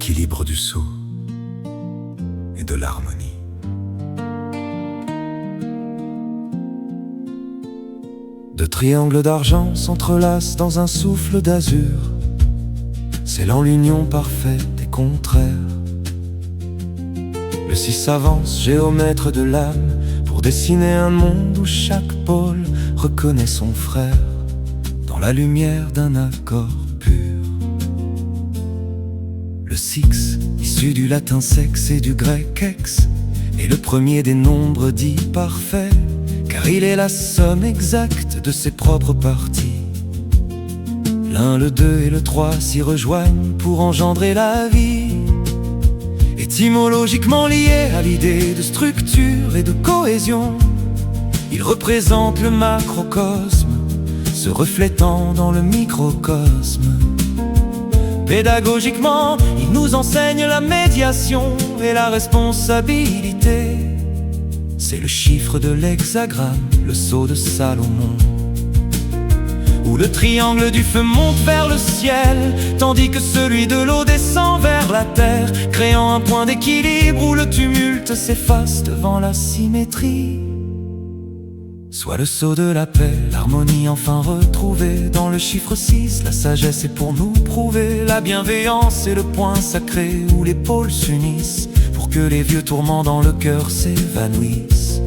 l'équilibre du sceau et de l'harmonie. Deux triangles d'argent s'entrelacent dans un souffle d'azur, scellant l'union parfaite des contraires. Le 6 avance, géomètre de l'âme, pour dessiner un monde où chaque pôle reconnaît son frère dans la lumière d'un accord pur. Le 6, issu du latin sexe et du grec ex, est le premier des nombres dits parfaits, car il est la somme exacte de ses propres parties. L'1, le 2 et le 3 s'y rejoignent pour engendrer la vie, étymologiquement lié à l'idée de structure et de cohésion. Il représente le macrocosme, se reflétant dans le microcosme. Pédagogiquement, il nous enseigne la médiation et la responsabilité. C'est le chiffre de l'hexagramme, le sceau de Salomon, où le triangle du feu monte vers le ciel, tandis que celui de l'eau descend vers la terre, créant un point d'équilibre où le tumulte s'efface devant la symétrie. Soit le sceau de la paix, l'harmonie enfin retrouvée dans le chiffre 6. La sagesse est pour nous prouver, la bienveillance est le point sacré où les pôles s'unissent pour que les vieux tourments dans le cœur s'évanouissent.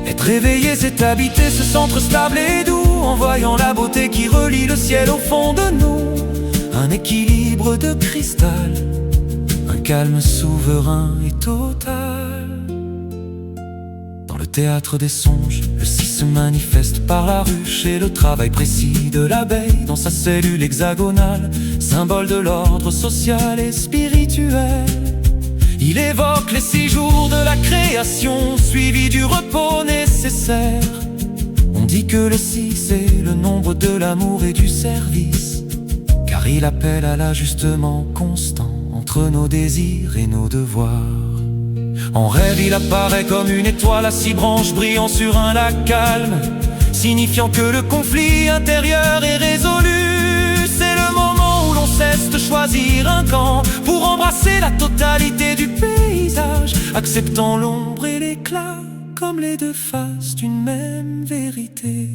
Être réveillé, c'est habiter ce centre stable et doux, en voyant la beauté qui relie le ciel au fond de nous. Un équilibre de cristal, un calme souverain et total. Dans le théâtre des songes, le 6 se manifeste par la ruche et le travail précis de l'abeille dans sa cellule hexagonale, symbole de l'ordre social et spirituel. Il évoque les 6 jours de la création, suivi du repos nécessaire. On dit que le 6 est le nombre de l'amour et du service, car il appelle à l'ajustement constant entre nos désirs et nos devoirs. En rêve, il apparaît comme une étoile à 6 branches brillant sur un lac calme, signifiant que le conflit intérieur est résolu. C'est le moment où l'on cesse de choisir un camp pour embrasser la totalité du paysage, acceptant l'ombre et l'éclat comme les deux faces d'une même vérité.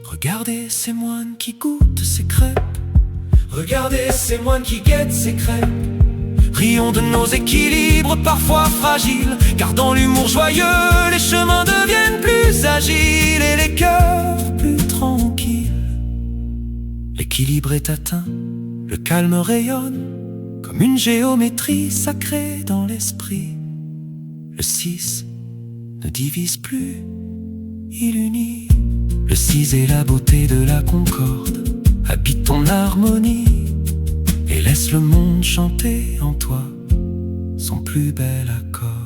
Regardez ces moines qui goûtent ces crêpes, regardez ces moines qui guettent ces crêpes. Rions de nos équilibres parfois fragiles, car dans l'humour joyeux, les chemins deviennent plus agiles et les cœurs plus tranquilles. L'équilibre est atteint, le calme rayonne, comme une géométrie sacrée dans l'esprit. Le 6 ne divise plus, il unit. Le 6 est la beauté de la concorde, habite ton harmonie et laisse le monde chanter en toi son plus bel accord.